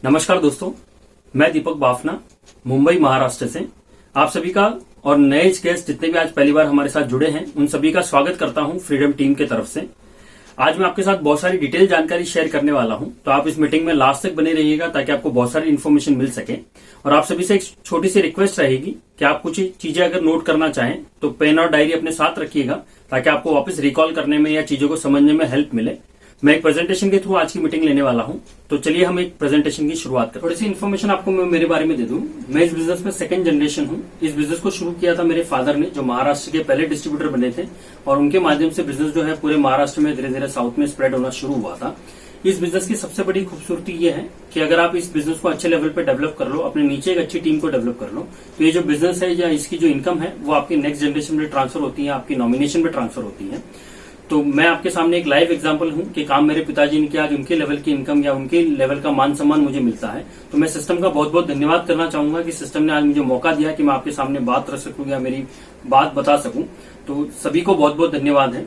नमस्कार दोस्तों, मैं दीपक बाफना मुंबई महाराष्ट्र से आप सभी का और नए गेस्ट जितने भी आज पहली बार हमारे साथ जुड़े हैं उन सभी का स्वागत करता हूं फ्रीडम टीम के तरफ से। आज मैं आपके साथ बहुत सारी डिटेल जानकारी शेयर करने वाला हूं, तो आप इस मीटिंग में लास्ट तक बने रहिएगा ताकि आपको बहुत सारी इन्फॉर्मेशन मिल सके। और आप सभी से एक छोटी सी रिक्वेस्ट रहेगी कि आप कुछ चीजें अगर नोट करना चाहें तो पेन और डायरी अपने साथ रखिएगा ताकि आपको वापस रिकॉल करने में या चीजों को समझने में हेल्प मिले। मैं एक प्रेजेंटेशन के थ्रू आज की मीटिंग लेने वाला हूं, तो चलिए हम एक प्रेजेंटेशन की शुरुआत करें। थोड़ी सी इन्फॉर्मेशन आपको मैं मेरे बारे में दे दूं। मैं इस बिजनेस में सेकंड जनरेशन हूं। इस बिजनेस को शुरू किया था मेरे फादर ने, जो महाराष्ट्र के पहले डिस्ट्रीब्यूटर बने थे, और उनके माध्यम से बिजनेस जो है पूरे महाराष्ट्र में धीरे धीरे साउथ में स्प्रेड होना शुरू हुआ था। इस बिजनेस की सबसे बड़ी खूबसूरती यह है कि अगर आप इस बिजनेस को अच्छे लेवल पे डेवलप कर लो, अपने नीचे एक अच्छी टीम को डेवलप कर लो, तो ये जो बिजनेस है या इसकी जो इनकम है वो आपकी नेक्स्ट जनरेशन में ट्रांसफर होती है, आपकी नॉमिनेशन में ट्रांसफर होती है। तो मैं आपके सामने एक लाइव एग्जांपल हूं कि काम मेरे पिताजी ने किया, आज उनके लेवल की इनकम या उनके लेवल का मान सम्मान मुझे मिलता है। तो मैं सिस्टम का बहुत बहुत धन्यवाद करना चाहूंगा कि सिस्टम ने आज मुझे मौका दिया कि मैं आपके सामने बात रख सकूं या मेरी बात बता सकूं। तो सभी को बहुत बहुत धन्यवाद है।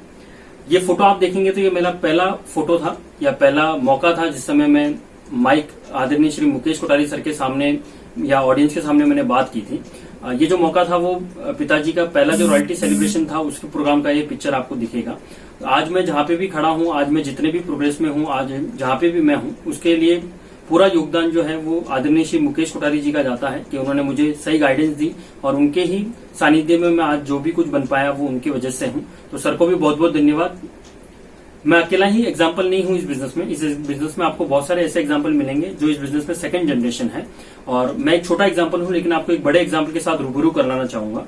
ये फोटो आप देखेंगे तो ये मेरा पहला फोटो था या पहला मौका था जिस समय मैं माइक आदरणीय श्री मुकेश कोठारी सर के सामने या ऑडियंस के सामने मैंने बात की थी। ये जो मौका था वो पिताजी का पहला जो रॉयल्टी सेलिब्रेशन था उसके प्रोग्राम का ये पिक्चर आपको दिखेगा। आज मैं जहां पे भी खड़ा हूं, आज मैं जितने भी प्रोग्रेस में हूं, आज जहां पे भी मैं हूं, उसके लिए पूरा योगदान जो है वो आदरणीय श्री मुकेश कोठारी जी का जाता है कि उन्होंने मुझे सही गाइडेंस दी और उनके ही सानिध्य में मैं आज जो भी कुछ बन पाया वो उनकी वजह से हूं। तो सर को भी बहुत बहुत धन्यवाद। मैं अकेला ही एग्जाम्पल नहीं हूं इस बिजनेस में। इस बिजनेस में आपको बहुत सारे ऐसे एग्जाम्पल मिलेंगे जो इस बिजनेस में सेकंड जनरेशन है, और मैं एक छोटा एग्जाम्पल हूं लेकिन आपको एक बड़े एग्जाम्पल के साथ रूबरू कराना चाहूंगा।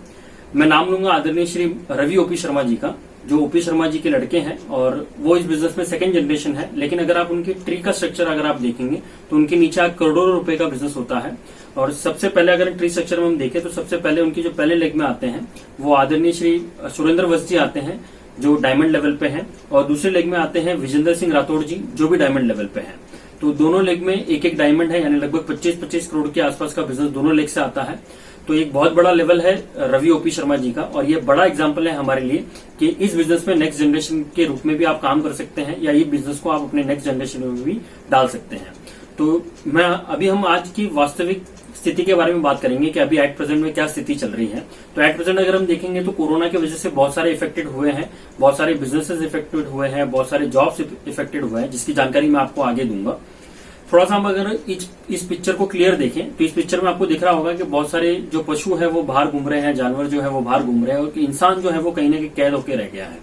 मैं नाम लूंगा आदरणीय श्री रवि ओपी शर्मा जी का, जो ओपी शर्मा जी के लड़के हैं और वो इस बिजनेस में सेकंड जनरेशन है। लेकिन अगर आप उनकी ट्री का स्ट्रक्चर अगर आप देखेंगे तो उनके नीचे करोड़ों रुपए का बिजनेस होता है। और सबसे पहले अगर ट्री स्ट्रक्चर में हम देखें तो सबसे पहले उनकी जो पहले लेग में आते हैं वो आदरणीय श्री सुरेंद्र वस्त जी आते हैं जो डायमंड लेवल पे हैं, और दूसरे लेग में आते हैं विजेंद्र सिंह राठौड़ जी जो भी डायमंड लेवल पे हैं। तो दोनों लेग में एक एक डायमंड है, यानी लगभग 25-25 करोड़ के आसपास का बिजनेस दोनों लेग से आता है। तो एक बहुत बड़ा लेवल है रवि ओपी शर्मा जी का, और ये बड़ा एग्जाम्पल है हमारे लिए कि इस बिजनेस में नेक्स्ट जनरेशन के रूप में भी आप काम कर सकते हैं या ये बिजनेस को आप अपने नेक्स्ट जनरेशन में भी डाल सकते हैं। तो अभी हम आज की वास्तविक स्थिति के बारे में बात करेंगे कि अभी एट प्रेजेंट में क्या स्थिति चल रही है। तो एट प्रेजेंट अगर हम देखेंगे तो कोरोना की वजह से बहुत सारे इफेक्टेड हुए हैं, बहुत सारे बिजनेसेस इफेक्टेड हुए हैं, बहुत सारे जॉब्स इफेक्टेड हुए हैं, जिसकी जानकारी मैं आपको आगे दूंगा। थोड़ा सा हम अगर इस पिक्चर को क्लियर देखें तो इस पिक्चर में आपको दिख रहा होगा कि बहुत सारे जो पशु है वो बाहर घूम रहे हैं, जानवर जो है वो बाहर घूम रहे हैं, और इंसान जो है वो कहीं ना कहीं कैद होकर रह गया है।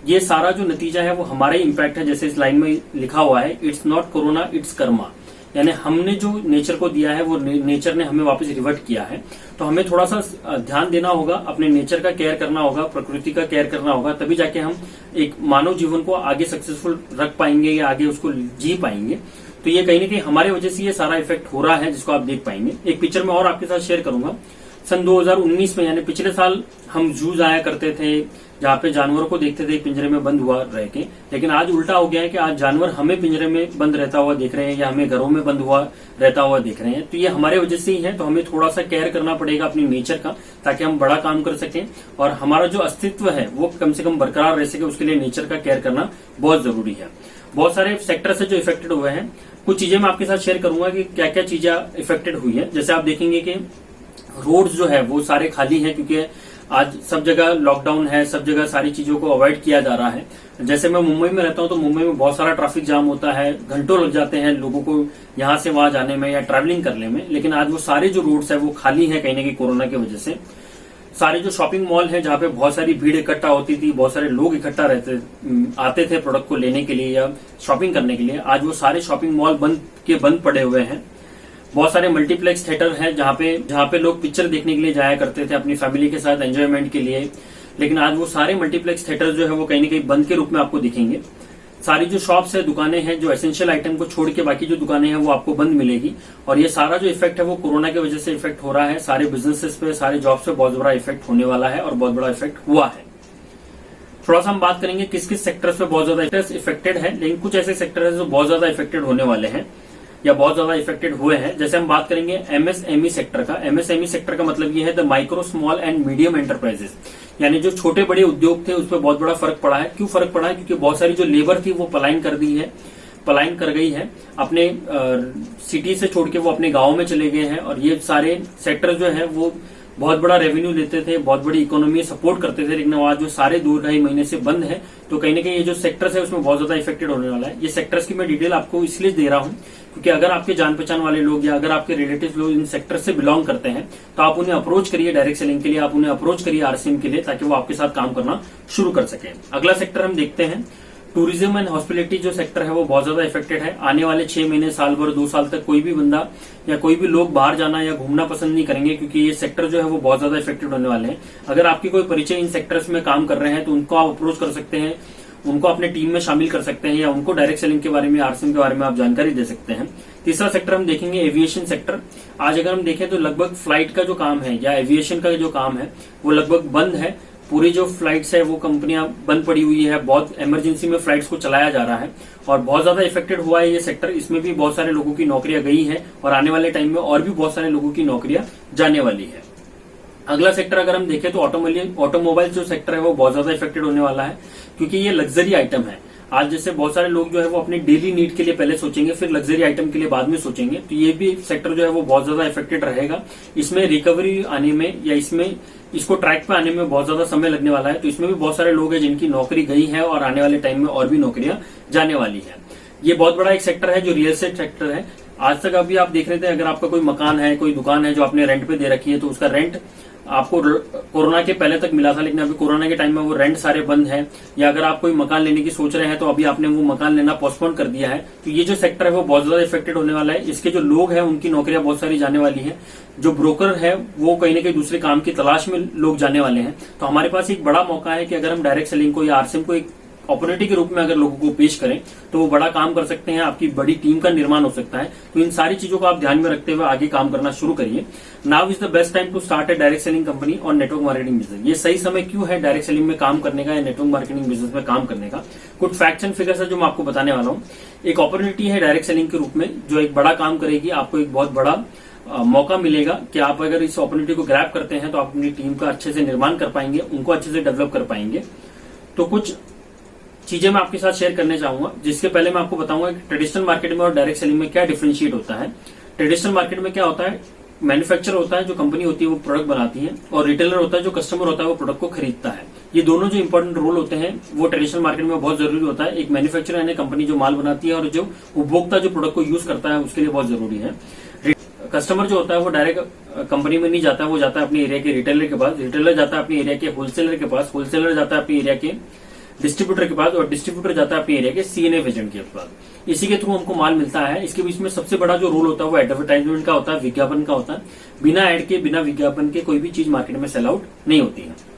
ये सारा जो नतीजा है वो हमारा ही इम्पैक्ट है। जैसे इस लाइन में लिखा हुआ है, it's not corona it's Karma, यानी हमने जो नेचर को दिया है वो नेचर ने हमें वापस रिवर्ट किया है। तो हमें थोड़ा सा ध्यान देना होगा, अपने नेचर का केयर करना होगा, प्रकृति का केयर करना होगा, तभी जाके हम एक मानव जीवन को आगे सक्सेसफुल रख पाएंगे या आगे उसको जी पाएंगे। तो ये कहीं ना कहीं हमारे वजह से ये सारा इफेक्ट हो रहा है, जिसको आप देख पाएंगे। एक पिक्चर में और आपके साथ शेयर करूंगा। सन 2019 में यानी पिछले साल हम जू जाया करते थे जहां पे जानवरों को देखते थे पिंजरे में बंद हुआ रह के, लेकिन आज उल्टा हो गया है कि आज जानवर हमें पिंजरे में बंद रहता हुआ देख रहे हैं या हमें घरों में बंद हुआ रहता हुआ देख रहे हैं। तो ये हमारे वजह से ही है। तो हमें थोड़ा सा केयर करना पड़ेगा अपनी नेचर का, ताकि हम बड़ा काम कर सकें और हमारा जो अस्तित्व है वो कम से कम बरकरार रह सके। उसके लिए नेचर का केयर करना बहुत जरूरी है। बहुत सारे सेक्टर से जो इफेक्टेड हुए हैं, कुछ चीजें मैं आपके साथ शेयर करूंगा कि क्या क्या चीजें इफेक्टेड हुई है। जैसे आप देखेंगे कि रोड्स जो है वो सारे खाली हैं, क्योंकि आज सब जगह लॉकडाउन है, सब जगह सारी चीजों को अवॉइड किया जा रहा है। जैसे मैं मुंबई में रहता हूं तो मुंबई में बहुत सारा ट्रैफिक जाम होता है, घंटों लग जाते हैं लोगों को यहां से वहां जाने में या ट्रैवलिंग करने में। लेकिन आज वो सारे जो रोड्स है वो खाली है कहीं ना कहीं कोरोना की वजह से। सारे जो शॉपिंग मॉल है जहां पे बहुत सारी भीड़ इकट्ठा होती थी, बहुत सारे लोग इकट्ठा आते थे प्रोडक्ट को लेने के लिए या शॉपिंग करने के लिए, आज वो सारे शॉपिंग मॉल बंद पड़े हुए हैं। बहुत सारे मल्टीप्लेक्स थिएटर हैं जहां पे लोग पिक्चर देखने के लिए जाया करते थे अपनी फैमिली के साथ एंजॉयमेंट के लिए, लेकिन आज वो सारे मल्टीप्लेक्स थिएटर जो है वो कहीं ना कहीं बंद के रूप में आपको दिखेंगे। सारी जो शॉप्स है, दुकानें हैं, जो एसेंशियल आइटम को छोड़ के बाकी जो दुकानें हैं वो आपको बंद मिलेगी। और ये सारा जो इफेक्ट है वो कोरोना की वजह से इफेक्ट हो रहा है। सारे बिजनेसेस पे, सारे जॉब्स पे बहुत बड़ा इफेक्ट होने वाला है और बहुत बड़ा इफेक्ट हुआ है। थोड़ा सा हम बात करेंगे किस किस सेक्टर्स पे बहुत ज्यादा इफेक्टेड है, लेकिन कुछ ऐसे सेक्टर है जो बहुत ज्यादा इफेक्टेड होने वाले हैं या बहुत ज्यादा इफेक्टेड हुए हैं। जैसे हम बात करेंगे एमएसएमई सेक्टर का। एमएसएमई सेक्टर का मतलब ये है the micro small and medium enterprises, यानी जो छोटे बड़े उद्योग थे उस पर बहुत बड़ा फर्क पड़ा है। क्यों फर्क पड़ा है? क्योंकि बहुत सारी जो लेबर थी वो पलायन कर दी है। पलायन कर गई है, अपने सिटी से छोड़ के वो अपने गाँव में चले गए हैं। और ये सारे सेक्टर जो है वो बहुत बड़ा रेवेन्यू देते थे, बहुत बड़ी इकोनॉमी सपोर्ट करते थे, लेकिन आज जो सारे 2-2.5 महीने से बंद है, तो कहीं ना कहीं ये जो सेक्टर्स है उसमें बहुत ज्यादा इफेक्टेड होने वाला है। ये सेक्टर्स की मैं डिटेल आपको इसलिए दे रहा हूं क्योंकि अगर आपके जान पहचान वाले लोग या अगर आपके रिलेटिव लोग इन सेक्टर से बिलोंग करते हैं तो आप उन्हें अप्रोच करिए डायरेक्ट सेलिंग के लिए, आप उन्हें अप्रोच करिए आरसीएम के लिए, ताकि वो आपके साथ काम करना शुरू कर सके। अगला सेक्टर हम देखते हैं टूरिज्म एंड हॉस्पिटलिटी। जो सेक्टर है वो बहुत ज्यादा इफेक्टेड है। आने वाले 6 महीने, साल भर, 2 साल तक कोई भी बंदा या कोई भी लोग बाहर जाना या घूमना पसंद नहीं करेंगे, क्योंकि ये सेक्टर जो है वो बहुत ज्यादा इफेक्टेड होने वाले हैं। अगर आपकी कोई परिचय इन सेक्टर्स में काम कर रहे हैं तो उनको आप अप्रोच कर सकते हैं, उनको अपने टीम में शामिल कर सकते हैं, या उनको डायरेक्ट सेलिंग के बारे में, आरसीएम के बारे में आप जानकारी दे सकते हैं। तीसरा सेक्टर हम देखेंगे एविएशन सेक्टर। आज अगर हम देखें तो लगभग फ्लाइट का जो काम है या एविएशन का जो काम है वो लगभग बंद है। पूरी जो फ्लाइट्स है वो कंपनियां बंद पड़ी हुई है, बहुत इमरजेंसी में फ्लाइट्स को चलाया जा रहा है और बहुत ज्यादा इफेक्टेड हुआ है ये सेक्टर। इसमें भी बहुत सारे लोगों की नौकरियां गई है और आने वाले टाइम में और भी बहुत सारे लोगों की नौकरियां जाने वाली है। अगला सेक्टर अगर हम देखें तो ऑटोमोबाइल जो सेक्टर है वो बहुत ज्यादा इफेक्टेड होने वाला है, क्योंकि ये लग्जरी आइटम है। आज जैसे बहुत सारे लोग जो है वो अपने डेली नीड के लिए पहले सोचेंगे, फिर लग्जरी आइटम के लिए बाद में सोचेंगे, तो ये भी सेक्टर जो है वो बहुत ज्यादा इफेक्टेड रहेगा। इसमें रिकवरी आने में या इसको ट्रैक पे आने में बहुत ज्यादा समय लगने वाला है। तो इसमें भी बहुत सारे लोग हैं जिनकी नौकरी गई है और आने वाले टाइम में और भी नौकरियां जाने वाली है। ये बहुत बड़ा एक सेक्टर है जो रियल एस्टेट सेक्टर है। आज तक अभी आप देख रहे थे, अगर आपका कोई मकान है, कोई दुकान है जो आपने रेंट पे दे रखी है, तो उसका रेंट आपको कोरोना के पहले तक मिला था, लेकिन अभी कोरोना के टाइम में वो रेंट सारे बंद है। या अगर आप कोई मकान लेने की सोच रहे हैं तो अभी आपने वो मकान लेना पोस्टपोन कर दिया है। तो ये जो सेक्टर है वो बहुत ज्यादा इफेक्टेड होने वाला है। इसके जो लोग हैं उनकी नौकरियां बहुत सारी जाने वाली है। जो ब्रोकर है वो कहीं ना कहीं दूसरे काम की तलाश में लोग जाने वाले हैं। तो हमारे पास एक बड़ा मौका है कि अगर हम डायरेक्ट सेलिंग को या आरसीएम को एक अपॉर्चुनिटी के रूप में अगर लोगों को पेश करें तो वो बड़ा काम कर सकते हैं, आपकी बड़ी टीम का निर्माण हो सकता है। तो इन सारी चीजों को आप ध्यान में रखते हुए आगे काम करना शुरू करिए। Now is the best time to start a direct selling company और नेटवर्क मार्केटिंग बिजनेस। ये सही समय क्यों है डायरेक्ट सेलिंग में काम करने का या नेटवर्क मार्केटिंग बिजनेस में काम करने का? कुछ फैक्ट्स एंड फिगर्स है जो मैं आपको बताने वाला हूँ। एक अपॉर्चुनिटी है डायरेक्ट सेलिंग के रूप में जो एक बड़ा काम करेगी, आपको एक बहुत बड़ा मौका मिलेगा कि आप अगर इस अपॉर्चुनिटी को ग्रैब करते हैं तो आप अपनी टीम का अच्छे से निर्माण कर पाएंगे, उनको अच्छे से डेवलप कर पाएंगे। तो कुछ चीजें मैं आपके साथ शेयर करने चाहूंगा, जिसके पहले मैं आपको बताऊंगा कि ट्रेडिशनल मार्केट में और डायरेक्ट सेलिंग में क्या डिफरेंशिएट होता है। ट्रेडिशनल मार्केट में क्या होता है, मैन्युफैक्चरर होता है जो कंपनी होती है वो प्रोडक्ट बनाती है, और रिटेलर होता है जो कस्टमर होता है वो प्रोडक्ट को खरीदता है। ये दोनों जो इंपॉर्टेंट रोल होते हैं वो ट्रेडिशनल मार्केट में बहुत जरूरी होता है। एक मैन्युफैक्चरर यानी कंपनी जो माल बनाती है और जो उपभोक्ता जो प्रोडक्ट को यूज करता है उसके लिए बहुत जरूरी है। कस्टमर जो होता है वो डायरेक्ट कंपनी में नहीं जाता है, वो जाता है अपने एरिया के रिटेलर के पास, रिटेलर जाता है अपने एरिया के होलसेलर के पास, होलसेलर जाता है अपने एरिया के डिस्ट्रीब्यूटर के पास, और डिस्ट्रीब्यूटर जाता है अपने एरिया के सीएनएफ एजेंट के पास। इसी के थ्रू हमको माल मिलता है। इसके बीच में सबसे बड़ा जो रोल होता है वो एडवर्टाइजमेंट का होता है, विज्ञापन का होता है। बिना एड के, बिना विज्ञापन के कोई भी चीज मार्केट में सेल आउट नहीं होती है।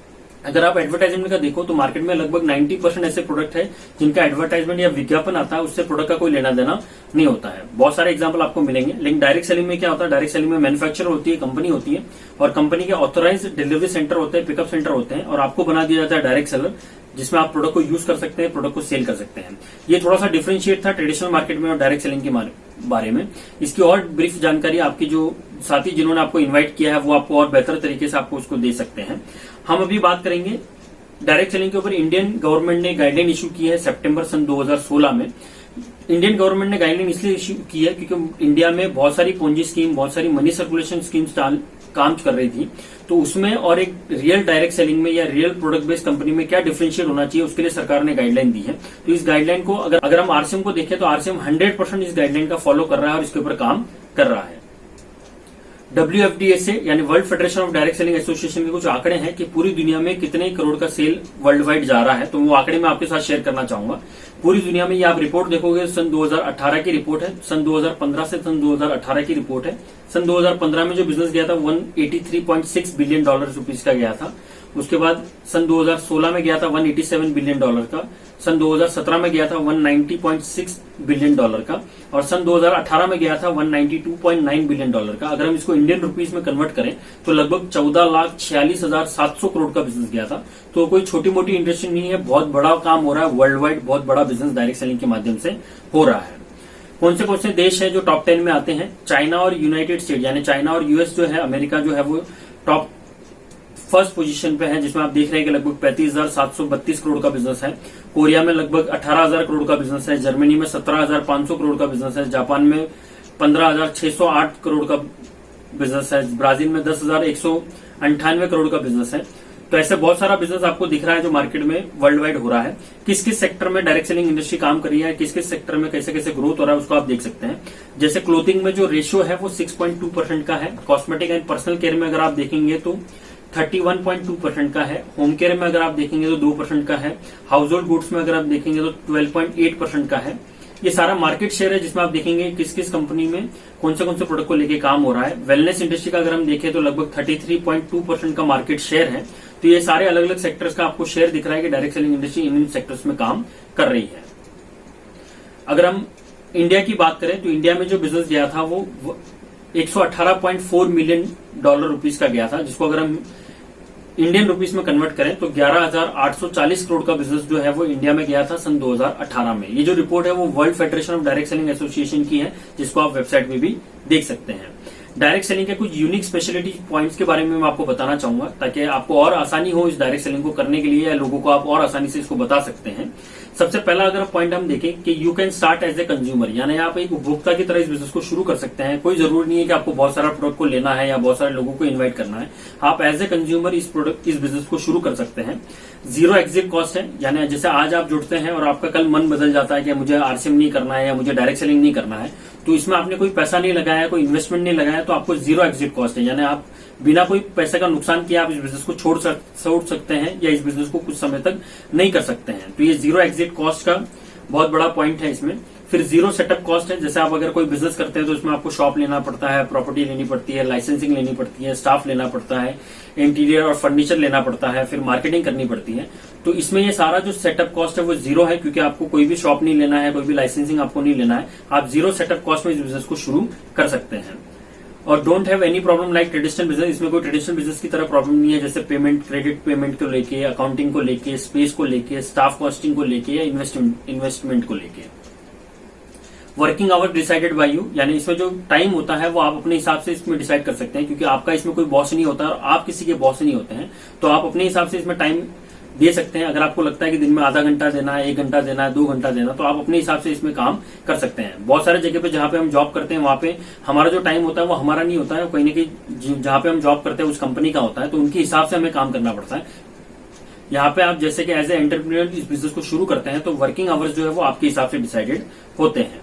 अगर आप एडवर्टाइजमेंट का देखो तो मार्केट में लगभग 90% ऐसे प्रोडक्ट है जिनका एडवर्टाइजमेंट या विज्ञापन आता है, उससे प्रोडक्ट का कोई लेना देना नहीं होता है। बहुत सारे एग्जांपल आपको मिलेंगे। लेकिन डायरेक्ट सेलिंग में क्या होता है, डायरेक्ट सेलिंग में मैन्युफैक्चरर होती है, कंपनी होती है, और कंपनी के ऑथोराइज डिलीवरी सेंटर होते हैं, पिकअप सेंटर होते हैं, और आपको बना दिया जाता है डायरेक्ट सेलर, जिसमें आप प्रोडक्ट को यूज कर सकते हैं, प्रोडक्ट को सेल कर सकते हैं। ये थोड़ा सा डिफरेंशिएट था ट्रेडिशनल मार्केट में और डायरेक्ट सेलिंग के बारे में। इसकी और ब्रीफ जानकारी आपकी जो साथी जिन्होंने आपको इन्वाइट किया है वो आपको और बेहतर तरीके से आपको उसको दे सकते हैं। हम अभी बात करेंगे डायरेक्ट सेलिंग के ऊपर। इंडियन गवर्नमेंट ने गाइडलाइन इशू की है सितंबर सन 2016 में। इंडियन गवर्नमेंट ने गाइडलाइन इसलिए इशू की है क्योंकि इंडिया में बहुत सारी पोंजी स्कीम, बहुत सारी मनी सर्कुलेशन स्कीम्स काम कर रही थी। तो उसमें और एक रियल डायरेक्ट सेलिंग में या रियल प्रोडक्ट बेस्ड कंपनी में क्या डिफरेंशिएट होना चाहिए, उसके लिए सरकार ने गाइडलाइन दी है। तो इस गाइडलाइन को अगर हम आरसीएम को देखें तो आरसीएम 100% इस गाइडलाइन का फॉलो कर रहा है और इसके ऊपर काम कर रहा है। WFDA यानी world federation of direct selling association के कुछ आंकड़े हैं कि पूरी दुनिया में कितने करोड़ का सेल वर्ल्ड वाइड जा रहा है, तो वो आंकड़े मैं आपके साथ शेयर करना चाहूंगा। पूरी दुनिया में ये आप रिपोर्ट देखोगे, सन 2018 की रिपोर्ट है, सन 2015 से सन 2018 की रिपोर्ट है। सन 2015 में जो बिजनेस गया था $183.6 बिलियन रुपीज का गया था। उसके बाद सन 2016 में गया था $187 बिलियन का, सन 2017 में गया था $190.6 बिलियन का, और सन 2018 में गया था $192.9 बिलियन का। अगर हम इसको इंडियन रुपीस में कन्वर्ट करें तो लगभग 14,46,700 करोड़ का बिजनेस गया था। तो कोई छोटी मोटी इंडस्ट्री नहीं है, बहुत बड़ा काम हो रहा है वर्ल्ड वाइड, बहुत बड़ा बिजनेस डायरेक्ट सेलिंग के माध्यम से हो रहा है। कौन से देश है जो टॉप 10 में आते हैं? चाइना और यूनाइटेड स्टेट यानी चाइना और यूएस जो है, अमेरिका जो है वो टॉप फर्स्ट पोजीशन पे है, जिसमें आप देख रहे हैं कि लगभग 35,732 करोड़ का बिजनेस है। कोरिया में लगभग 18,000 करोड़ का बिजनेस है, जर्मनी में 17,500 करोड़ का बिजनेस है, जापान में 15,608 करोड़ का बिजनेस है, ब्राजील में 10,198 करोड़ का बिजनेस है। तो ऐसे बहुत सारा बिजनेस आपको दिख रहा है जो मार्केट में वर्ल्ड वाइड हो रहा है। किस किस सेक्टर में डायरेक्ट सेलिंग इंडस्ट्री काम कर रही है, किस किस सेक्टर में कैसे कैसे ग्रोथ हो रहा है, उसको आप देख सकते हैं। जैसे क्लोथिंग में जो रेशियो है वो 6.2% का है, कॉस्मेटिक एंड पर्सनल केयर में अगर आप देखेंगे तो 31.2% का है, होम केयर में अगर आप देखेंगे तो 2% का है, हाउस होल्ड गुड्स में अगर आप देखेंगे तो 12.8% का है। ये सारा मार्केट शेयर है जिसमें आप देखेंगे किस किस कंपनी में कौन से प्रोडक्ट को लेके काम हो रहा है। वेलनेस इंडस्ट्री का अगर हम देखें तो लगभग 33.2% का मार्केट शेयर है। तो ये सारे अलग अलग सेक्टर्स का आपको शेयर दिख रहा है कि direct selling industry in sectors में काम कर रही है। अगर हम इंडिया की बात करें तो इंडिया में जो बिजनेस गया था वो 118.4 मिलियन डॉलर रुपीज का गया था, जिसको अगर हम इंडियन रुपीस में कन्वर्ट करें तो 11,840 करोड़ का बिजनेस जो है वो इंडिया में गया था सन 2018 में। ये जो रिपोर्ट है वो world federation of direct selling association की है, जिसको आप वेबसाइट पे भी देख सकते हैं। डायरेक्ट सेलिंग के कुछ यूनिक स्पेशलिटी पॉइंट्स के बारे में मैं आपको बताना चाहूंगा ताकि आपको और आसानी हो इस डायरेक्ट सेलिंग को करने के लिए, या लोगों को आप और आसानी से इसको बता सकते हैं। सबसे पहला अगर पॉइंट हम देखें कि you can start as a consumer, यानी आप एक उपभोक्ता की तरह इस बिजनेस को शुरू कर सकते हैं। कोई जरूरी नहीं है कि आपको बहुत सारा प्रोडक्ट को लेना है या बहुत सारे लोगों को इन्वाइट करना है। आप एज ए कंज्यूमर इस बिजनेस को शुरू कर सकते हैं। जीरो एग्जिट कॉस्ट है, यानी जैसे आज आप जुड़ते हैं और आपका कल मन बदल जाता है कि मुझे आरसीएम नहीं करना है या मुझे डायरेक्ट सेलिंग नहीं करना है, तो इसमें आपने कोई पैसा नहीं लगाया, कोई इन्वेस्टमेंट नहीं लगाया, तो आपको जीरो एग्जिट कॉस्ट है, यानी आप बिना कोई पैसे का नुकसान किए आप इस बिजनेस को छोड़ सकते हैं या इस बिजनेस को कुछ समय तक नहीं कर सकते हैं। तो ये जीरो एग्जिट कॉस्ट का बहुत बड़ा पॉइंट है इसमें। फिर जीरो सेटअप कॉस्ट है, जैसे आप अगर कोई बिजनेस करते हैं तो इसमें आपको शॉप लेना पड़ता है, प्रॉपर्टी लेनी पड़ती है, लाइसेंसिंग लेनी पड़ती है, स्टाफ लेना पड़ता है, इंटीरियर और फर्नीचर लेना पड़ता है, फिर मार्केटिंग करनी पड़ती है। तो इसमें ये सारा जो सेटअप कॉस्ट है वो जीरो है, क्योंकि आपको कोई भी शॉप नहीं लेना है, कोई भी लाइसेंसिंग आपको नहीं लेना है। आप जीरो सेटअप कॉस्ट में इस बिजनेस को शुरू कर सकते हैं। और don't have any problem like traditional business, इसमें कोई ट्रेडिशनल बिजनेस की तरह प्रॉब्लम नहीं है, जैसे पेमेंट, क्रेडिट पेमेंट को लेके, अकाउंटिंग को लेके, स्पेस को लेके, स्टाफ कॉस्टिंग को लेके या इन्वेस्टमेंट को लेके। Working hour decided by you, यानी इसमें जो टाइम होता है वो आप अपने हिसाब से इसमें डिसाइड कर सकते हैं, क्योंकि आपका इसमें कोई बॉस नहीं होता और आप किसी के बॉस नहीं होते हैं। तो आप अपने हिसाब से इसमें टाइम दे सकते हैं। अगर आपको लगता है कि दिन में आधा घंटा देना है, 1 घंटा देना है, 2 घंटा देना, तो आप अपने हिसाब से इसमें काम कर सकते हैं। बहुत सारे जगह पे जहां पे हम जॉब करते हैं वहां पे हमारा जो टाइम होता है वो हमारा नहीं होता है, कहीं ना कहीं जहां पे हम जॉब करते हैं उस कंपनी का होता है, तो उनके हिसाब से हमें काम करना पड़ता है। यहाँ पे आप जैसे कि एज ए एंटरप्रेन्योर इस बिजनेस को शुरू करते हैं तो वर्किंग आवर्स जो है वो आपके हिसाब से डिसाइडेड होते हैं।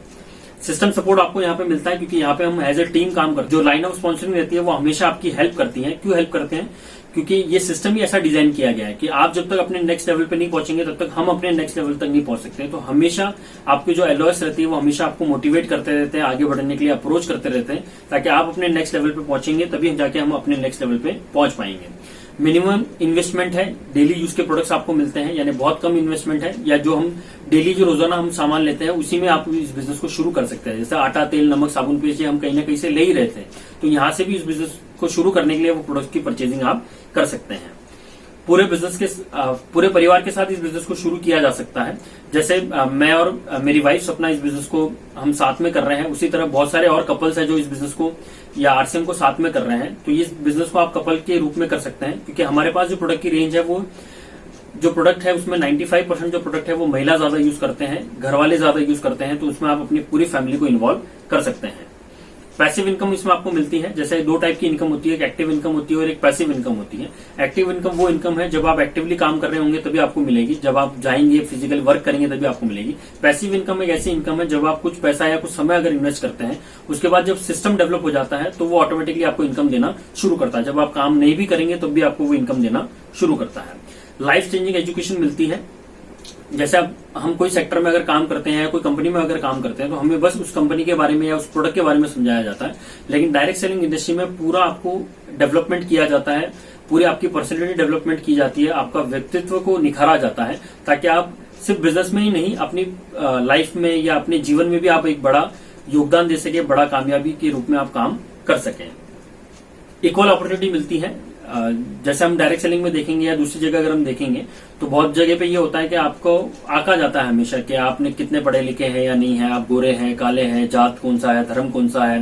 सिस्टम सपोर्ट आपको यहाँ पे मिलता है, क्योंकि यहाँ पे हम एज ए टीम काम करते हैं। जो लाइन ऑफ स्पॉन्सरिंग रहती है वो हमेशा आपकी हेल्प करती है। क्यों हेल्प करते हैं? क्योंकि ये सिस्टम ही ऐसा डिजाइन किया गया है कि आप जब तक अपने नेक्स्ट लेवल पे नहीं पहुंचेंगे तब तक हम अपने नेक्स्ट लेवल तक नहीं पहुंच सकते। तो हमेशा आपकी जो एलओएस रहती है वो हमेशा आपको मोटिवेट करते रहते हैं, आगे बढ़ने के लिए अप्रोच करते रहते हैं, ताकि आप अपने नेक्स्ट लेवल पे पहुंचेंगे तभी जाके हम अपने नेक्स्ट लेवल पे पहुंच पाएंगे। मिनिमम इन्वेस्टमेंट है, डेली यूज के प्रोडक्ट्स आपको मिलते हैं, यानी बहुत कम इन्वेस्टमेंट है, या जो हम डेली जो रोजाना हम सामान लेते हैं उसी में आप इस बिजनेस को शुरू कर सकते हैं। जैसे आटा, तेल, नमक, साबुन, पेस्ट हम कहीं ना कहीं से ले ही रहे थे, तो यहाँ से भी इस बिजनेस को शुरू करने के लिए वो प्रोडक्ट की परचेजिंग आप कर सकते हैं। पूरे परिवार के साथ इस बिजनेस को शुरू किया जा सकता है। जैसे मैं और मेरी वाइफ सपना इस बिजनेस को हम साथ में कर रहे हैं, उसी तरह बहुत सारे और कपल्स हैं जो इस बिजनेस को या आरसीएम को साथ में कर रहे हैं। तो इस बिजनेस को आप कपल के रूप में कर सकते हैं, क्योंकि हमारे पास जो प्रोडक्ट की रेंज है वो जो प्रोडक्ट है उसमें 95% जो प्रोडक्ट है वो महिला ज्यादा यूज करते हैं, घर वाले ज्यादा यूज करते हैं, तो उसमें आप अपनी पूरी फैमिली को इन्वॉल्व कर सकते हैं। पैसिव इनकम इसमें आपको मिलती है। जैसे 2 टाइप की इनकम होती है, एक एक्टिव इनकम होती है और एक पैसिव इनकम होती है। एक्टिव इनकम वो इनकम है जब आप एक्टिवली काम कर रहे होंगे तभी आपको मिलेगी, जब आप जाएंगे फिजिकल वर्क करेंगे तभी आपको मिलेगी। पैसिव इनकम एक ऐसी इनकम है जब आप कुछ पैसा या कुछ समय अगर इन्वेस्ट करते हैं, उसके बाद जब सिस्टम डेवलप हो जाता है तो वो ऑटोमेटिकली आपको इनकम देना शुरू करता है। जब आप काम नहीं भी करेंगे तब भी आपको वो इनकम देना शुरू करता है। लाइफ चेंजिंग एजुकेशन मिलती है। जैसे अब हम कोई सेक्टर में अगर काम करते हैं या कोई कंपनी में अगर काम करते हैं तो हमें बस उस कंपनी के बारे में या उस प्रोडक्ट के बारे में समझाया जाता है, लेकिन डायरेक्ट सेलिंग इंडस्ट्री में पूरा आपको डेवलपमेंट किया जाता है, पूरी आपकी पर्सनैलिटी डेवलपमेंट की जाती है, आपका व्यक्तित्व को निखारा जाता है, ताकि आप सिर्फ बिजनेस में ही नहीं अपनी लाइफ में या अपने जीवन में भी आप एक बड़ा योगदान दे सके, बड़ा कामयाबी के रूप में आप काम कर सकें। इक्वल अपॉर्चुनिटी मिलती है। जैसे हम डायरेक्ट सेलिंग में देखेंगे या दूसरी जगह अगर हम देखेंगे तो बहुत जगह पे ये होता है कि आपको आंका जाता है हमेशा कि आपने कितने पढ़े लिखे हैं या नहीं है, आप गोरे हैं, काले हैं, जात कौन सा है, धर्म कौन सा है,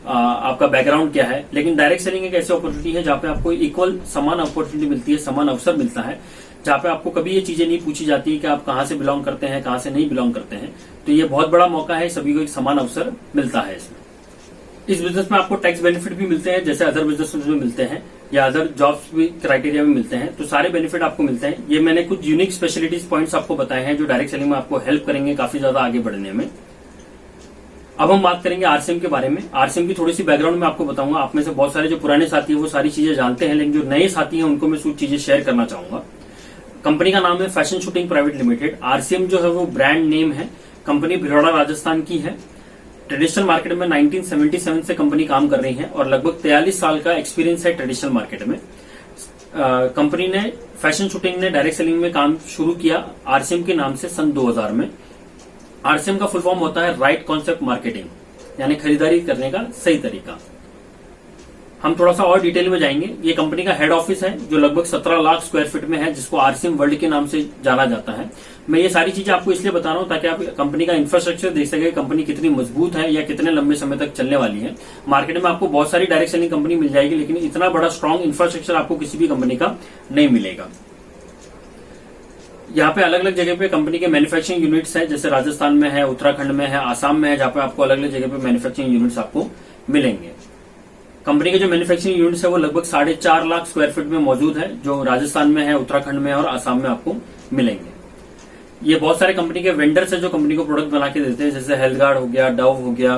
आपका बैकग्राउंड क्या है। लेकिन डायरेक्ट सेलिंग एक ऐसी अपॉर्चुनिटी है जहाँ पे आपको इक्वल समान अपॉर्चुनिटी मिलती है, समान अवसर मिलता है, जहाँ पे आपको कभी ये चीजें नहीं पूछी जाती कि आप कहाँ से बिलोंग करते हैं, कहाँ से नहीं बिलोंग करते हैं। तो ये बहुत बड़ा मौका है, सभी को एक समान अवसर मिलता है इसमें। इस बिजनेस में आपको टैक्स बेनिफिट भी मिलते हैं जैसे अदर बिजनेस में मिलते हैं या अदर जॉब्स भी क्राइटेरिया में मिलते हैं, तो सारे बेनिफिट आपको मिलते हैं। ये मैंने कुछ यूनिक स्पेशलिटीज पॉइंट्स आपको बताए हैं जो डायरेक्ट सेलिंग में आपको हेल्प करेंगे काफी ज्यादा आगे बढ़ने में। अब हम बात करेंगे आरसीएम के बारे में। आरसीएम की थोड़ी सी बैकग्राउंड में आपको बताऊंगा। आप में से बहुत सारे जो पुराने साथी हैं वो सारी चीजें जानते हैं, लेकिन जो नए साथी हैं उनको मैं कुछ चीजें शेयर करना चाहूंगा। कंपनी का नाम है fashion shooting private limited. RCM जो है वो ब्रांड नेम है। कंपनी भिलवाड़ा राजस्थान की है। ट्रेडिशनल मार्केट में 1977 से कंपनी काम कर रही है और लगभग 43 साल का एक्सपीरियंस है ट्रेडिशनल मार्केट में। कंपनी ने फैशन शूटिंग ने डायरेक्ट सेलिंग में काम शुरू किया आरसीएम के नाम से सन 2000 में। आरसीएम का फुल फॉर्म होता है राइट कॉन्सेप्ट मार्केटिंग, यानी खरीदारी करने का सही तरीका। हम थोड़ा सा और डिटेल में जाएंगे। ये कंपनी का हेड ऑफिस है जो लगभग 17 लाख स्क्वायर फीट में है, जिसको आरसीएम वर्ल्ड के नाम से जाना जाता है। मैं ये सारी चीजें आपको इसलिए बता रहा हूं ताकि आप कंपनी का इंफ्रास्ट्रक्चर देख सके, कंपनी कितनी मजबूत है या कितने लंबे समय तक चलने वाली है। मार्केट में आपको बहुत सारी डायरेक्ट सेलिंग कंपनी मिल जाएगी, लेकिन इतना बड़ा स्ट्रॉन्ग इंफ्रास्ट्रक्चर आपको किसी भी कंपनी का नहीं मिलेगा। यहाँ पे अलग अलग जगह पे कंपनी के मैन्युफैक्चरिंग यूनिट्स है, जैसे राजस्थान में है, उत्तराखंड में है, आसाम में है, जहाँ पे आपको अलग अलग जगह पे मैन्युफैक्चरिंग यूनिट्स आपको मिलेंगे। कंपनी के जो मैन्युफैक्चरिंग यूनिट्स है वो लगभग 4.5 लाख स्क्वायर फीट में मौजूद है, जो राजस्थान में है, उत्तराखंड में और आसाम में आपको मिलेंगे। ये बहुत सारे कंपनी के वेंडर्स है जो कंपनी को प्रोडक्ट बना के देते हैं, जैसे हेल्थगार्ड हो गया, डव हो गया,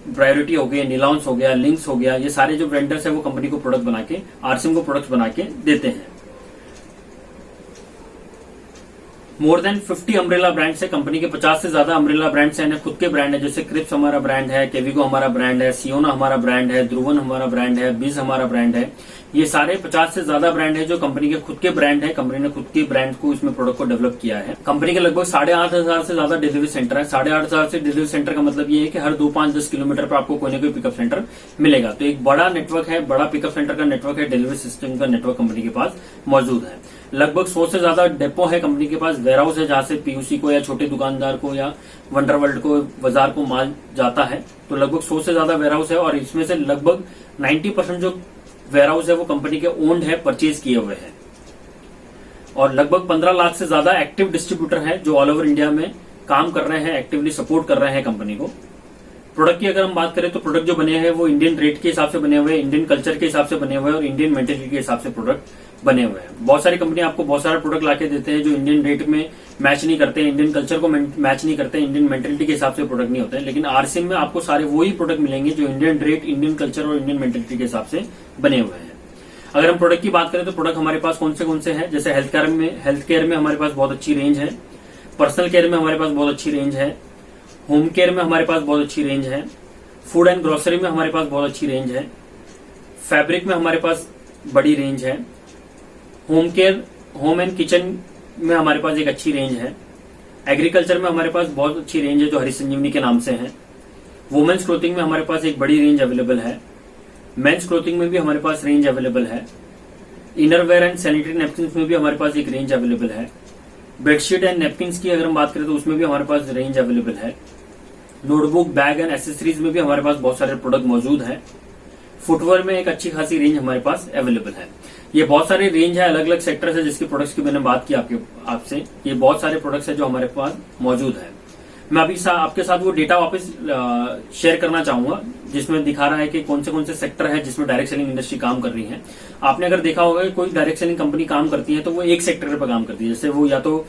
प्रायोरिटी हो गया, निलॉन्स हो गया, लिंक्स हो गया। ये सारे जो वेंडर्स है वो कंपनी को प्रोडक्ट बना के आरसीएम को प्रोडक्ट बना के देते हैं। मोर देन 50 अम्ब्रेला ब्रांड्स है कंपनी के। 50 से ज्यादा अम्ब्रेला ब्रांड्स हैं, खुद के ब्रांड है, जैसे क्रिप्स हमारा ब्रांड है, केविको हमारा ब्रांड है, सियोना हमारा ब्रांड है, ध्रुवन हमारा ब्रांड है, बीज हमारा ब्रांड है। ये सारे 50 से ज्यादा ब्रांड है जो कंपनी के खुद के ब्रांड है। कंपनी ने खुद के ब्रांड को इसमें प्रोडक्ट को डेवलप किया है। कंपनी के लगभग 8,500 से ज्यादा डिलीवरी सेंटर है। 8,500 से डिलीवरी सेंटर का मतलब ये है कि हर 2, 5, 10 किलोमीटर पर आपको कोई ना कोई पिकअप सेंटर मिलेगा। तो एक बड़ा नेटवर्क है, बड़ा पिकअप सेंटर का नेटवर्क है, डिलीवरी सिस्टम का नेटवर्क कंपनी के पास मौजूद है। लगभग 100 से ज्यादा डेपो है कंपनी के पास, वेयर हाउस है जहां से पीयूसी को या छोटे दुकानदार को या वंडरवर्ल्ड को, बाजार को माल जाता है। तो लगभग 100 से ज्यादा वेयर हाउस है और इसमें से लगभग 90% जो वेयर हाउस है वो कंपनी के ओन्ड है, परचेज किए हुए हैं। और लगभग 15 लाख से ज्यादा एक्टिव डिस्ट्रीब्यूटर है जो ऑल ओवर इंडिया में काम कर रहे हैं, एक्टिवली सपोर्ट कर रहे हैं कंपनी को। प्रोडक्ट की अगर हम बात करें तो प्रोडक्ट जो बने हैं वो इंडियन रेट के हिसाब से बने हुए हैं, इंडियन कल्चर के हिसाब से बने हुए हैं और इंडियन मेंटेलिटी के हिसाब से प्रोडक्ट बने हुए हैं। बहुत सारी कंपनी आपको बहुत सारे प्रोडक्ट लाके देते हैं जो इंडियन रेट में मैच नहीं करते, इंडियन कल्चर को मैच नहीं करते, इंडियन मेंटेलिटी के हिसाब से प्रोडक्ट नहीं होते हैं। लेकिन आरसीएम में आपको सारे वही प्रोडक्ट मिलेंगे जो इंडियन रेट, इंडियन कल्चर और इंडियन मेंटेलिटी के हिसाब से बने हुए हैं। अगर हम प्रोडक्ट की बात करें तो प्रोडक्ट हमारे पास कौन से हैं, जैसे हेल्थ केयर में हमारे पास बहुत अच्छी रेंज है, पर्सनल केयर में हमारे पास बहुत अच्छी रेंज है, होम केयर में हमारे पास बहुत अच्छी रेंज है, फूड एंड ग्रोसरी में हमारे पास बहुत अच्छी रेंज है, फैब्रिक में हमारे पास बड़ी रेंज है, होम एंड किचन में हमारे पास एक अच्छी रेंज है, एग्रीकल्चर में हमारे पास बहुत अच्छी रेंज है जो हरी संजीवनी के नाम से है, वुमेन्स क्लोथिंग में हमारे पास एक बड़ी रेंज अवेलेबल है, मेंस क्लोथिंग में भी हमारे पास रेंज अवेलेबल है, इनरवेयर एंड सैनिटरी नैपकिन में भी हमारे पास एक रेंज अवेलेबल है, बेडशीट एंड नैपकिन की अगर हम बात करें तो उसमें भी हमारे पास रेंज अवेलेबल है, नोटबुक, बैग एंड एसेसरीज में भी हमारे पास बहुत सारे प्रोडक्ट मौजूद है, फुटवेयर में एक अच्छी खासी रेंज हमारे पास अवेलेबल है। ये बहुत सारे रेंज है, अलग अलग सेक्टर है जिसके प्रोडक्ट्स की मैंने बात की आपसे। ये बहुत सारे प्रोडक्ट्स है जो हमारे पास मौजूद है। मैं अभी आपके साथ वो डेटा वापस शेयर करना चाहूंगा जिसमें दिखा रहा है कि कौन से सेक्टर है जिसमें डायरेक्ट सेलिंग इंडस्ट्री काम कर रही है। आपने अगर देखा होगा कि कोई डायरेक्ट सेलिंग कंपनी काम करती है तो वो एक सेक्टर पर काम करती है, जैसे वो या तो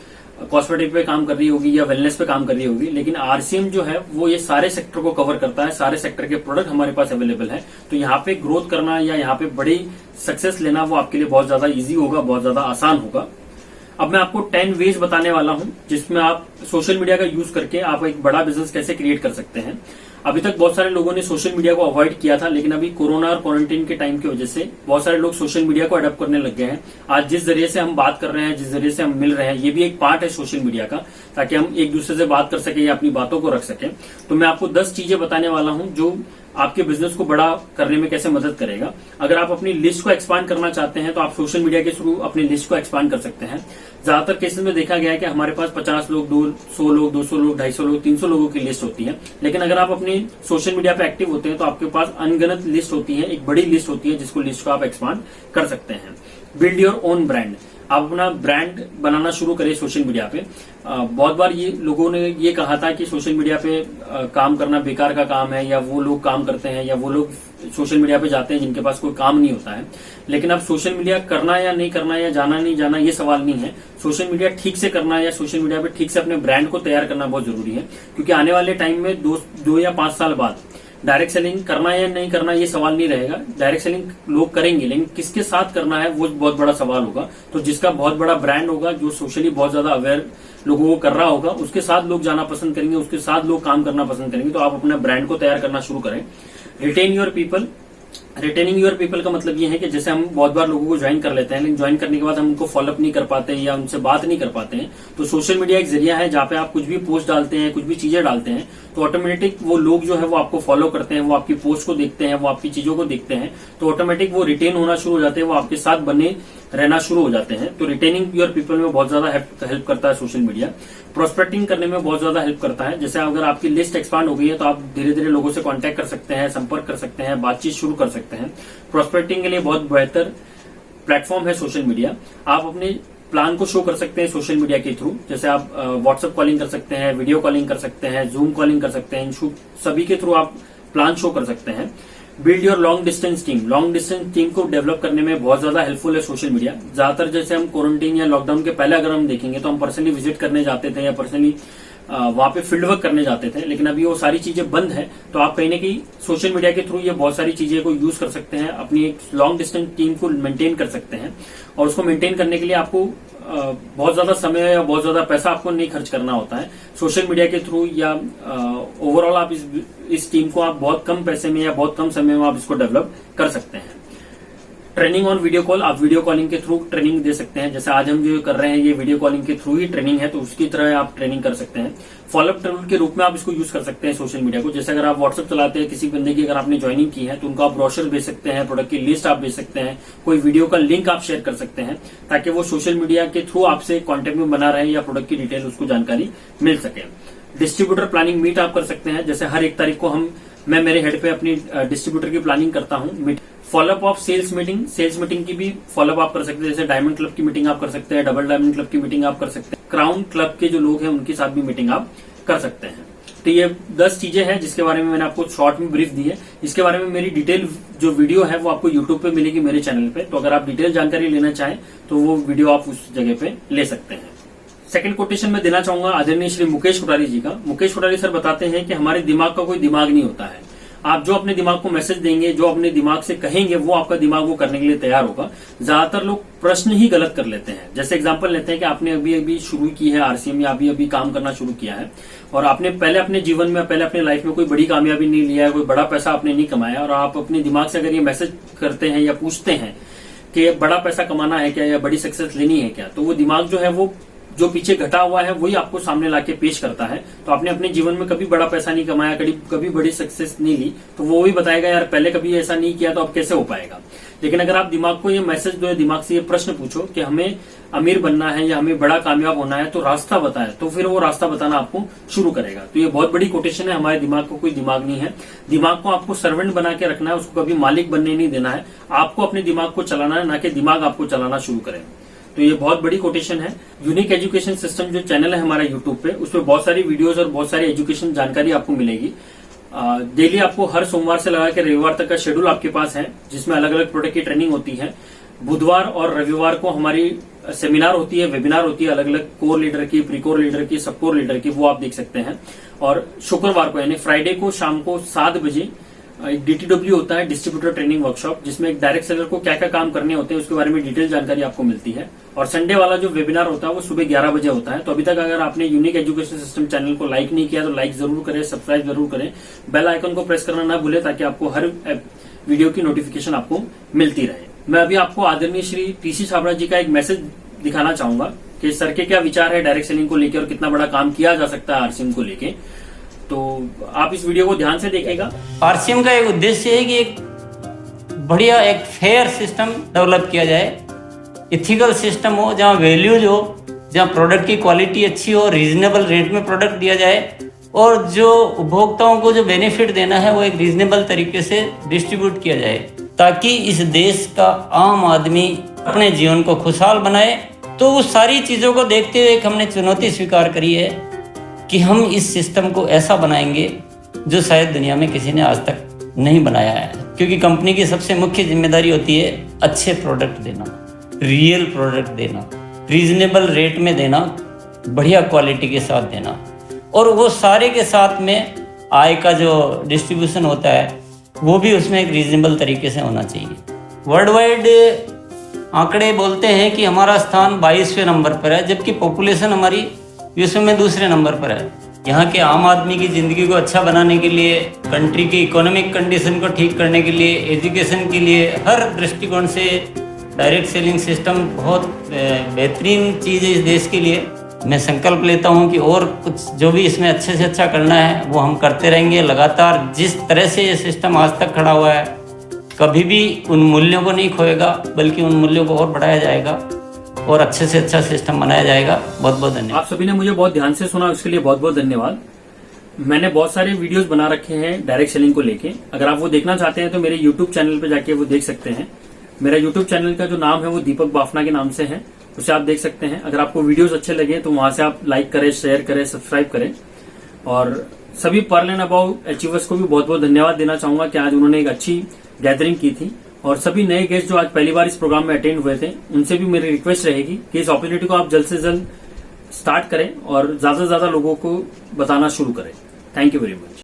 कॉस्मेटिक पे काम कर रही होगी या वेलनेस पे काम कर रही होगी। लेकिन आरसीएम जो है वो ये सारे सेक्टर को कवर करता है, सारे सेक्टर के प्रोडक्ट हमारे पास अवेलेबल है। तो यहाँ पे ग्रोथ करना या यहाँ पे बड़ी सक्सेस लेना वो आपके लिए बहुत ज्यादा इजी होगा, बहुत ज्यादा आसान होगा। अब मैं आपको 10 वेज बताने वाला हूं जिसमें आप सोशल मीडिया का यूज करके आप एक बड़ा बिजनेस कैसे क्रिएट कर सकते हैं। अभी तक बहुत सारे लोगों ने सोशल मीडिया को अवॉइड किया था, लेकिन अभी कोरोना और क्वारंटीन के टाइम की वजह से बहुत सारे लोग सोशल मीडिया को अडॉप्ट करने लग गए हैं। आज जिस जरिए से हम बात कर रहे हैं, जिस जरिए से हम मिल रहे हैं, ये भी एक पार्ट है सोशल मीडिया का, ताकि हम एक दूसरे से बात कर सके या अपनी बातों को रख सकें। तो मैं आपको 10 चीजें बताने वाला हूं जो आपके बिजनेस को बड़ा करने में कैसे मदद करेगा। अगर आप अपनी लिस्ट को एक्सपांड करना चाहते हैं तो आप सोशल मीडिया के थ्रू अपनी लिस्ट को एक्सपांड कर सकते हैं। ज्यादातर केसेस में देखा गया है कि हमारे पास 50 लोग, 100 लोग, 200 लोग, 250 लोग, 300 लोगों की लिस्ट होती है। लेकिन अगर आप अपनी सोशल मीडिया पे एक्टिव होते हैं तो आपके पास अनगिनत लिस्ट होती है, एक बड़ी लिस्ट होती है जिसको लिस्ट को आप एक्सपांड कर सकते हैं। Build your own brand. आप अपना ब्रांड बनाना शुरू करें सोशल मीडिया पे। बहुत बार ये लोगों ने ये कहा था कि सोशल मीडिया पे काम करना बेकार का काम है, या वो लोग काम करते हैं, या वो लोग सोशल मीडिया पे जाते हैं जिनके पास कोई काम नहीं होता है। लेकिन अब सोशल मीडिया करना या नहीं करना, या जाना नहीं जाना, ये सवाल नहीं है। सोशल मीडिया ठीक से करना या सोशल मीडिया पे ठीक से अपने ब्रांड को तैयार करना बहुत जरूरी है, क्योंकि आने वाले टाइम में 2 या 5 साल बाद डायरेक्ट सेलिंग करना या नहीं करना ये सवाल नहीं रहेगा। डायरेक्ट सेलिंग लोग करेंगे, लेकिन किसके साथ करना है वो बहुत बड़ा सवाल होगा। तो जिसका बहुत बड़ा ब्रांड होगा, जो सोशली बहुत ज्यादा अवेयर लोगों को कर रहा होगा, उसके साथ लोग जाना पसंद करेंगे, उसके साथ लोग काम करना पसंद करेंगे। तो आप अपने ब्रांड को तैयार करना शुरू करें। Retain your people. Retaining your people का मतलब ये है कि जैसे हम बहुत बार लोगों को ज्वाइन कर लेते हैं, लेकिन ज्वाइन करने के बाद हम उनको फॉलोअप नहीं कर पाते हैं या उनसे बात नहीं कर पाते हैं। तो सोशल मीडिया एक जरिया है जहां पे आप कुछ भी पोस्ट डालते हैं, कुछ भी चीजें डालते हैं, तो ऑटोमेटिक वो लोग जो है वो आपको फॉलो करते हैं, वो आपकी पोस्ट को देखते हैं, वो आपकी चीजों को देखते हैं, तो ऑटोमेटिक वो रिटेन होना शुरू हो जाते हैं, वो आपके साथ बने रहना शुरू हो जाते हैं। तो रिटेनिंग योर पीपल में बहुत ज्यादा हेल्प करता है सोशल मीडिया। प्रोस्पेक्टिंग करने में बहुत ज्यादा हेल्प करता है। जैसे अगर आपकी लिस्ट एक्सपांड हो गई है तो आप धीरे धीरे लोगों से कांटेक्ट कर सकते हैं, संपर्क कर सकते हैं, बातचीत शुरू कर सकते हैं। प्रोस्पेक्टिंग के लिए बहुत बेहतर प्लेटफॉर्म है सोशल मीडिया। आप अपने प्लान को शो कर सकते हैं सोशल मीडिया के थ्रू। जैसे आप व्हाट्सएप कॉलिंग कर सकते हैं, वीडियो कॉलिंग कर सकते हैं, जूम कॉलिंग कर सकते हैं, इन सभी के थ्रू आप प्लान शो कर सकते हैं। Build your long distance team. Long distance team को डेवलप करने में बहुत ज्यादा हेल्पफुल है सोशल मीडिया। ज्यादातर जैसे हम क्वारंटीन या लॉकडाउन के पहले अगर हम देखेंगे तो हम पर्सनली विजिट करने जाते थे या पर्सनली वहां पे फील्ड वर्क करने जाते थे, लेकिन अभी वो सारी चीजें बंद है। तो आप कहीं ना कहीं सोशल मीडिया के थ्रू ये बहुत सारी चीजें को यूज कर सकते हैं, अपनी एक लॉन्ग डिस्टेंस टीम को मेंटेन कर सकते हैं। और उसको मेंटेन करने के लिए आपको बहुत ज्यादा समय या बहुत ज्यादा पैसा आपको नहीं खर्च करना होता है। सोशल मीडिया के थ्रू या ओवरऑल आप इस टीम को आप बहुत कम पैसे में या बहुत कम समय में आप इसको डेवलप कर सकते हैं। Training on video call. आप वीडियो कॉलिंग के थ्रू ट्रेनिंग दे सकते हैं। जैसे आज हम जो कर रहे हैं ये वीडियो कॉलिंग के थ्रू ही ट्रेनिंग है, तो उसकी तरह आप ट्रेनिंग कर सकते हैं। फॉलोअप टूल के रूप में आप इसको यूज कर सकते हैं सोशल मीडिया को। जैसे अगर आप व्हाट्सएप चलाते हैं, किसी बंदे की अगर आपने ज्वाइनिंग की है तो उनको आप ब्रोशर भेज सकते हैं, प्रोडक्ट की लिस्ट आप भेज सकते हैं, कोई वीडियो का लिंक आप शेयर कर सकते हैं, ताकि वो सोशल मीडिया के थ्रू आपसे कॉन्टेक्ट में बना रहे या प्रोडक्ट की डिटेल उसको जानकारी मिल सके। डिस्ट्रीब्यूटर प्लानिंग मीट आप कर सकते हैं। जैसे हर 1 तारीख को मैं मेरे हेड पे अपनी डिस्ट्रीब्यूटर की प्लानिंग करता हूँ। Follow up of sales meeting. Sales meeting की भी फॉलोअप आप कर सकते हैं। जैसे डायमंड क्लब की मीटिंग आप कर सकते हैं, डबल डायमंड क्लब की मीटिंग आप कर सकते हैं, क्राउन क्लब के जो लोग हैं उनके साथ भी मीटिंग आप कर सकते हैं। तो ये 10 चीजें हैं जिसके बारे में मैंने आपको शॉर्ट में ब्रीफ दी है। इसके बारे में मेरी डिटेल जो वीडियो है वो आपको यूट्यूब पे मिलेगी मेरे चैनल पे। तो अगर आप डिटेल जानकारी लेना चाहें तो वो वीडियो आप उस जगह पे ले सकते हैं। सेकंड कोटेशन में देना चाहूंगा आदरणीय श्री मुकेश कोठारी जी का। मुकेश कोठारी सर बताते हैं कि हमारे दिमाग का कोई दिमाग नहीं होता है। आप जो अपने दिमाग को मैसेज देंगे, जो अपने दिमाग से कहेंगे, वो आपका दिमाग वो करने के लिए तैयार होगा। ज्यादातर लोग प्रश्न ही गलत कर लेते हैं। जैसे एग्जांपल लेते हैं कि आपने अभी अभी शुरू की है आरसीएम या अभी अभी काम करना शुरू किया है, और आपने पहले अपने जीवन में, पहले अपने लाइफ में कोई बड़ी कामयाबी नहीं लिया है, कोई बड़ा पैसा आपने नहीं कमाया, और आप अपने दिमाग से अगर ये मैसेज करते हैं या पूछते हैं कि बड़ा पैसा कमाना है क्या या बड़ी सक्सेस लेनी है क्या, तो वो दिमाग जो है वो जो पीछे घटा हुआ है वही आपको सामने लाके पेश करता है। तो आपने अपने जीवन में कभी बड़ा पैसा नहीं कमाया, कभी बड़ी सक्सेस नहीं ली, तो वो भी बताएगा यार पहले कभी ऐसा नहीं किया तो अब कैसे हो पाएगा। लेकिन अगर आप दिमाग को ये मैसेज दो, दिमाग से ये प्रश्न पूछो कि हमें अमीर बनना है या हमें बड़ा कामयाब होना है, तो रास्ता बताए, तो फिर वो रास्ता बताना आपको शुरू करेगा। तो ये बहुत बड़ी कोटेशन है। हमारे दिमाग को कोई दिमाग नहीं है। दिमाग को आपको सर्वेंट बना के रखना है, उसको कभी मालिक बनने नहीं देना है। आपको अपने दिमाग को चलाना है, ना कि दिमाग आपको चलाना शुरू करे। तो ये बहुत बड़ी कोटेशन है। यूनिक एजुकेशन सिस्टम जो चैनल है हमारा यूट्यूब पे, उसमें बहुत सारी वीडियोस और बहुत सारी एजुकेशन जानकारी आपको मिलेगी। डेली आपको हर सोमवार से लगा के रविवार तक का शेड्यूल आपके पास है, जिसमें अलग अलग प्रोडक्ट की ट्रेनिंग होती है। बुधवार और रविवार को हमारी सेमिनार होती है, वेबिनार होती है, अलग अलग कोर लीडर की, प्री कोर लीडर की, सब कोर लीडर की, वो आप देख सकते हैं। और शुक्रवार को यानी फ्राइडे को शाम को 7 बजे एक डीटीडब्ल्यू होता है, डिस्ट्रीब्यूटर ट्रेनिंग वर्कशॉप, जिसमें एक डायरेक्ट सेलर को क्या क्या काम करने होते हैं उसके बारे में डिटेल जानकारी आपको मिलती है। और संडे वाला जो वेबिनार होता है वो सुबह 11 बजे होता है। तो अभी तक अगर आपने यूनिक एजुकेशन सिस्टम चैनल को लाइक नहीं किया तो लाइक जरूर करें, सब्सक्राइब जरूर करें, बेल आइकन को प्रेस करना ना भूले, ताकि आपको हर वीडियो की नोटिफिकेशन आपको मिलती रहे। मैं अभी आपको आदरणीय श्री टीसी छाबड़ा जी का एक मैसेज दिखाना चाहूंगा कि सर के क्या विचार है डायरेक्ट सेलिंग को लेकर और कितना बड़ा काम किया जा सकता है आरसीएम को लेके। तो आप इस वीडियो को ध्यान से देखिएगा। आरसीएम का एक उद्देश्य है कि एक बढ़िया एक फेयर सिस्टम डेवलप किया जाए, इथिकल सिस्टम हो, जहाँ वैल्यूज हो, जहाँ प्रोडक्ट की क्वालिटी अच्छी हो, रीजनेबल रेट में प्रोडक्ट दिया जाए, और जो उपभोक्ताओं को जो बेनिफिट देना है वो एक रीजनेबल तरीके से डिस्ट्रीब्यूट किया जाए, ताकि इस देश का आम आदमी अपने जीवन को खुशहाल बनाए तो उस सारी चीज़ों को देखते हुए एक हमने चुनौती स्वीकार करी है कि हम इस सिस्टम को ऐसा बनाएंगे जो शायद दुनिया में किसी ने आज तक नहीं बनाया है। क्योंकि कंपनी की सबसे मुख्य जिम्मेदारी होती है अच्छे प्रोडक्ट देना, रियल प्रोडक्ट देना, रीजनेबल रेट में देना, बढ़िया क्वालिटी के साथ देना, और वो सारे के साथ में आय का जो डिस्ट्रीब्यूशन होता है वो भी उसमें एक रीजनेबल तरीके से होना चाहिए। वर्ल्ड वाइड आंकड़े बोलते हैं कि हमारा स्थान 22वें नंबर पर है, जबकि पॉपुलेशन हमारी विश्व में दूसरे नंबर पर है। यहाँ के आम आदमी की ज़िंदगी को अच्छा बनाने के लिए, कंट्री की इकोनॉमिक कंडीशन को ठीक करने के लिए, एजुकेशन के लिए, हर दृष्टिकोण से डायरेक्ट सेलिंग सिस्टम बहुत बेहतरीन चीज़ है इस देश के लिए। मैं संकल्प लेता हूँ कि और कुछ जो भी इसमें अच्छे से अच्छा करना है वो हम करते रहेंगे लगातार। जिस तरह से ये सिस्टम आज तक खड़ा हुआ है, कभी भी उन मूल्यों को नहीं खोएगा, बल्कि उन मूल्यों को और बढ़ाया जाएगा और अच्छे से अच्छा सिस्टम बनाया जाएगा। बहुत बहुत धन्यवाद। आप सभी ने मुझे बहुत ध्यान से सुना, उसके लिए बहुत बहुत धन्यवाद। मैंने बहुत सारे वीडियोस बना रखे हैं डायरेक्ट सेलिंग को लेके। अगर आप वो देखना चाहते हैं तो मेरे यूट्यूब चैनल पे जाके वो देख सकते हैं। मेरा यूट्यूब चैनल का जो नाम है वो दीपक बाफना के नाम से है, उसे आप देख सकते हैं। अगर आपको वीडियोस अच्छे लगे तो वहां से आप लाइक करें, शेयर करें, सब्सक्राइब करें। और सभी पर्ल एंड अबव अचीवर्स को भी बहुत बहुत धन्यवाद देना चाहूंगा कि आज उन्होंने एक अच्छी गैदरिंग की थी। और सभी नए गेस्ट जो आज पहली बार इस प्रोग्राम में अटेंड हुए थे, उनसे भी मेरी रिक्वेस्ट रहेगी कि इस अपॉर्चुनिटी को आप जल्द से जल्द स्टार्ट करें और ज्यादा से ज्यादा लोगों को बताना शुरू करें। Thank you very much.